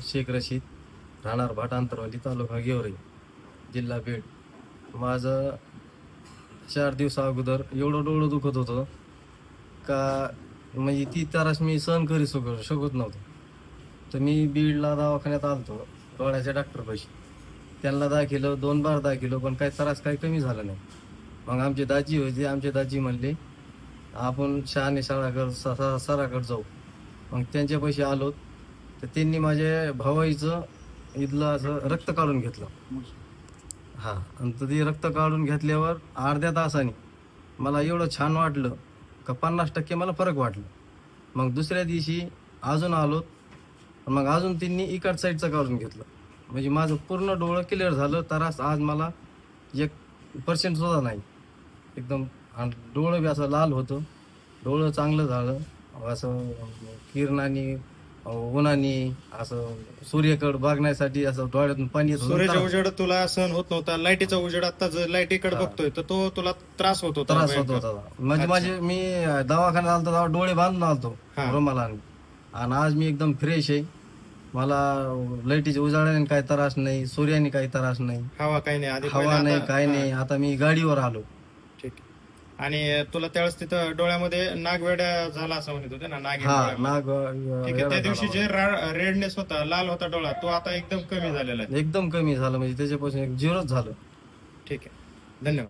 शेख रशीद, राहणार भाटांतरवाली, तालुका गेवराई, जिल्हा बीड. माझं 4 दिवसा अगोदर एवढं डोळं दुखत होतं का म्हणजे ती त्रास मी सहन करू शकत नव्हतो. तर मी बीडला दवाखान्यात आलतो डोळ्याच्या डॉक्टरपाशी. त्यांना दाखिलं, 2 बार दाखिलं, पण काही त्रास काही कमी झाला नाही. मग आमचे दाजी होते, आमचे दाजी म्हणले आपण शहाणे सराकडे जाऊ. मग त्यांच्यापाशी आलो तर त्यांनी माझ्या भावाईचं इथलं असं रक्त काढून घेतलं. हां, आणि ते रक्त काढून घेतल्यावर अर्ध्या तासाने मला एवढं छान वाटलं का 50% मला फरक वाटला. मग दुसऱ्या दिवशी अजून आलो, मग अजून त्यांनी इकड साईडचं काढून घेतलं. म्हणजे माझं पूर्ण डोळं क्लिअर झालं. त्रास आज मला 1% सुद्धा नाही. एकदम डोळं बी असं लाल होतं, डोळं चांगलं झालं. असं किरणाने उन्हाने असं सूर्याकडे बघण्यासाठी असं डोळ्यातून पाणी येत होतं. सूर्याचा उजेड तुला सहन होत नव्हता, लाईटीचा उजेड आता लाईटीकडे बघतोय तर तो तुला त्रास होत होता. त्रास होत होता. म्हणजे माझे मी दवाखान्यात आलतो तेव्हा डोळे बांधून आलतो हा. रुमालाने. आणि आज मी एकदम फ्रेश आहे. मला लाईटीच्या उजाडाने काही त्रास नाही, सूर्याने काही त्रास नाही, हवा काही नाही आधी हवा नाही, काही नाही. आता मी गाडीवर आलो. ठीक आहे. आणि तुला त्यावेळेस तिथं डोळ्यामध्ये नागवेड्या झाला असं म्हणत होते ना, हा, नाग ठीक आहे. त्या दिवशी जे रेडनेस होता, लाल होता डोळा, तो आता एकदम कमी झालेला आहे. एकदम कमी झालं. म्हणजे त्याच्यापासून 0च झालं. ठीक आहे, धन्यवाद.